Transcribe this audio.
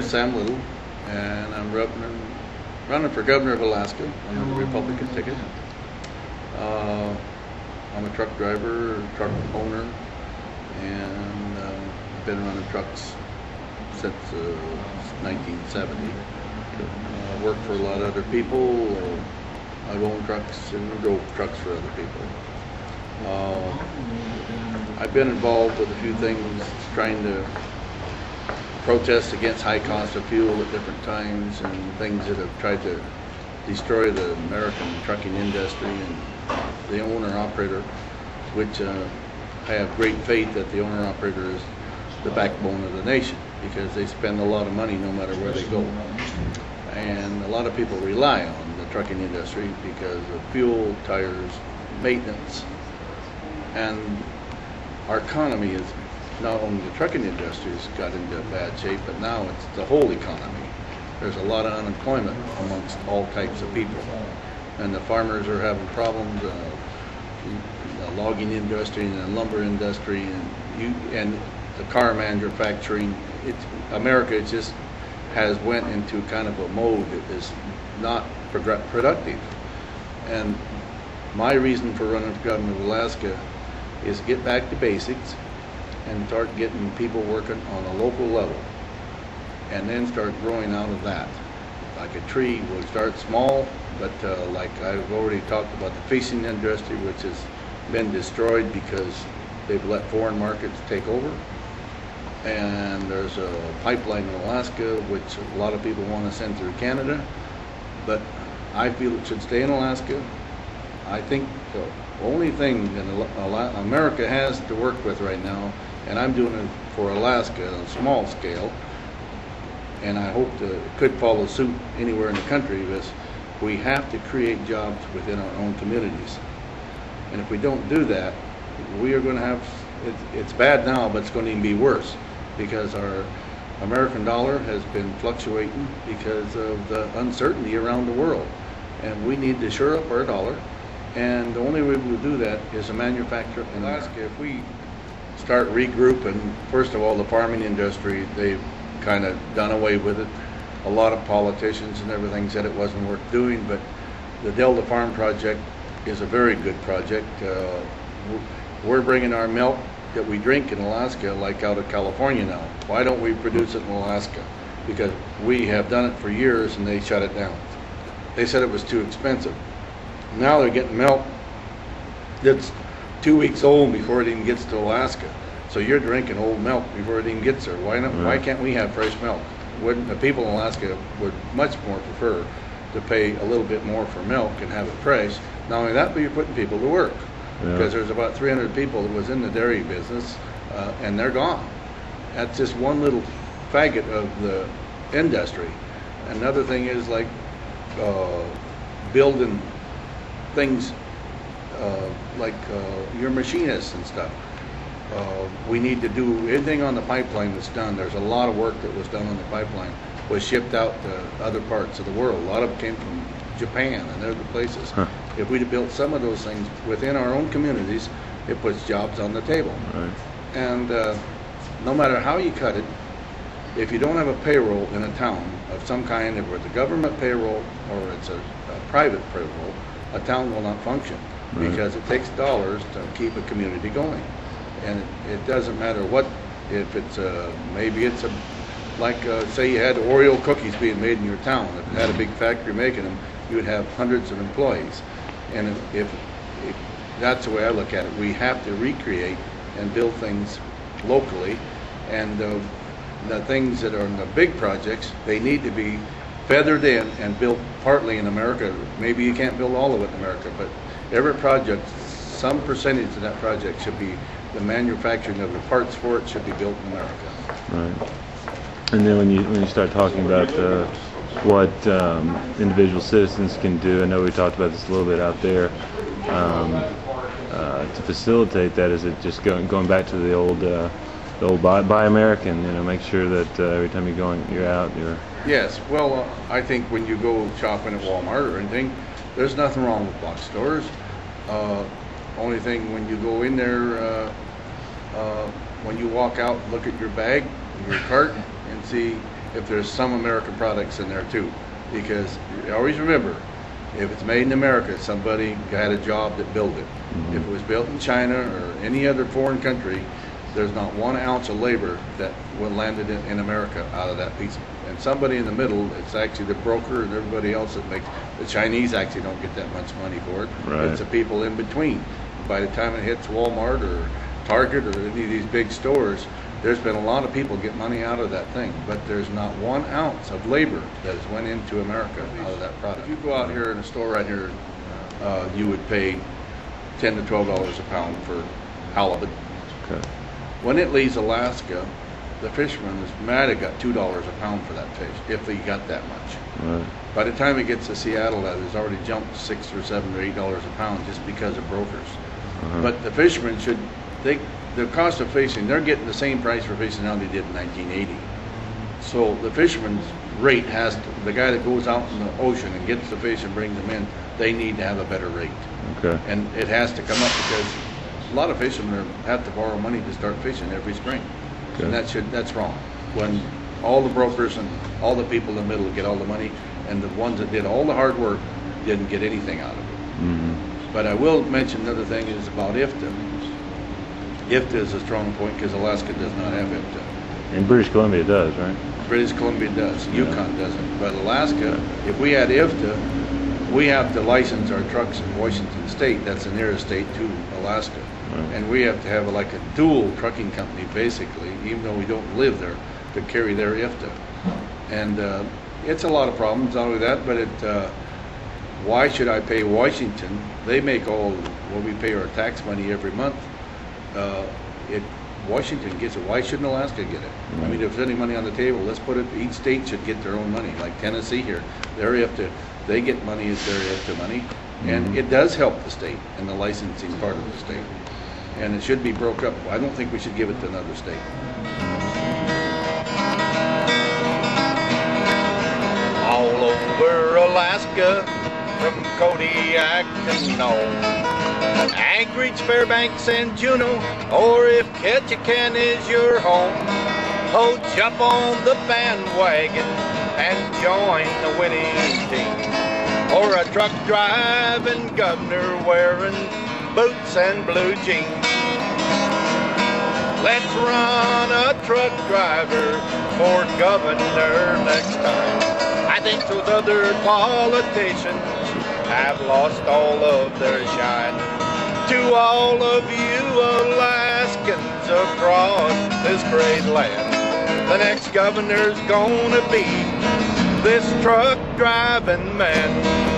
Sam Little, and I'm running for governor of Alaska on the Republican ticket. I'm a truck driver, truck owner, and been running trucks since 1970. Worked for a lot of other people. I've owned trucks and drove trucks for other people. I've been involved with a few things trying to protest against high cost of fuel at different times and things that have tried to destroy the American trucking industry and the owner-operator, which I have great faith that the owner-operator is the backbone of the nation because they spend a lot of money no matter where they go. And a lot of people rely on the trucking industry because of fuel, tires, maintenance. And our economy is not only the trucking industry has got into bad shape, but now it's the whole economy. There's a lot of unemployment amongst all types of people. And the farmers are having problems, the logging industry and the lumber industry and the car manufacturing. America just has went into kind of a mode that is not productive. And my reason for running for governor of Alaska is get back to basics and start getting people working on a local level and then start growing out of that. Like a tree will start small, but like I've already talked about the fishing industry, which has been destroyed because they've let foreign markets take over. And there's a pipeline in Alaska, which a lot of people want to send through Canada, but I feel it should stay in Alaska. I think the only thing that America has to work with right now, and I'm doing it for Alaska on a small scale, and I hope it could follow suit anywhere in the country, is we have to create jobs within our own communities. And if we don't do that, we are going to have, it's bad now, but it's going to even be worse because our American dollar has been fluctuating because of the uncertainty around the world. And we need to shore up our dollar. And the only way we'll do that is to manufacture in Alaska. If we start regrouping, first of all, the farming industry, they've kind of done away with it. A lot of politicians and everything said it wasn't worth doing, but the Delta Farm project is a very good project. We're bringing our milk that we drink in Alaska like out of California now. Why don't we produce it in Alaska? Because we have done it for years and they shut it down. They said it was too expensive. Now they're getting milk that's 2 weeks old before it even gets to Alaska. So you're drinking old milk before it even gets there. Why not? Why can't we have fresh milk? Wouldn't the people in Alaska would much more prefer to pay a little bit more for milk and have it fresh? Not only that, but you're putting people to work. Because there's about 300 people that was in the dairy business and they're gone. That's just one little faggot of the industry. Another thing is like building things like your machinists and stuff. We need to do anything on the pipeline that's done. There's a lot of work that was done on the pipeline was shipped out to other parts of the world. A lot of it came from Japan and other places. If we'd have built some of those things within our own communities, it puts jobs on the table. Right. And no matter how you cut it, if you don't have a payroll in a town of some kind, if it's a government payroll or it's a private payroll, a town will not function because it takes dollars to keep a community going. And it doesn't matter what, if it's maybe it's like say you had Oreo cookies being made in your town. If it had a big factory making them, you would have hundreds of employees. And if that's the way I look at it, we have to recreate and build things locally. And the things that are in the big projects, they need to be feathered in and built partly in America. Maybe you can't build all of it in America, but every project, some percentage of that project should be the manufacturing of the parts for it should be built in America. Right. And then when you start talking about what individual citizens can do, I know we talked about this a little bit out there, to facilitate that, is it just going back to the old buy American, make sure that every time you're out, you're... Yes, well, I think when you go shopping at Walmart or anything, there's nothing wrong with box stores. Only thing when you go in there, when you walk out, look at your bag, your cart, and see, if there's some American products in there too, because always remember, if it's made in America, somebody had a job that built it. Mm-hmm. If it was built in China or any other foreign country, there's not 1 ounce of labor that landed in America out of that piece. And somebody in the middle, it's actually the broker and everybody else that makes, the Chinese actually don't get that much money for it. Right. It's the people in between. By the time it hits Walmart or Target or any of these big stores, there's been a lot of people get money out of that thing, but there's not 1 ounce of labor that has went into America out of that product. If you go out here in a store right here, you would pay $10 to $12 a pound for halibut. Okay. When it leaves Alaska, the fisherman is mad it got $2 a pound for that fish, if he got that much. Right. By the time it gets to Seattle, that has already jumped $6 or $7 or $8 a pound just because of brokers. Uh-huh. But the fishermen should, the cost of fishing, they're getting the same price for fishing now they did in 1980. So the fisherman's rate has to, the guy that goes out in the ocean and gets the fish and brings them in, they need to have a better rate. Okay. And it has to come up because a lot of fishermen have to borrow money to start fishing every spring. Okay. And that's wrong. When all the brokers and all the people in the middle get all the money, and the ones that did all the hard work didn't get anything out of it. Mm-hmm. But I will mention another thing is about IFTA. IFTA is a strong point because Alaska does not have IFTA. And British Columbia does, right? British Columbia does, Yukon doesn't. But Alaska, if we had IFTA, we have to license our trucks in Washington State. That's the nearest state to Alaska. Right. And we have to have like a dual trucking company, basically, even though we don't live there, to carry their IFTA. And it's a lot of problems, not only that, but why should I pay Washington? They make all what we pay our tax money every month. Washington gets it. Why shouldn't Alaska get it? I mean, if there's any money on the table, let's put it, each state should get their own money, like Tennessee here. Their IFTA, they get money as their IFTA money, and it does help the state and the licensing part of the state. And it should be broke up. I don't think we should give it to another state. All over Alaska, from Kodiak to Nome, Anchorage, Fairbanks, and Juneau, or if Ketchikan is your home, oh, jump on the bandwagon and join the winning team. Or a truck driving governor wearing boots and blue jeans. Let's run a truck driver for governor next time. I think those other politicians have lost all of their shine. To all of you Alaskans across this great land, the next governor's gonna be this truck driving man.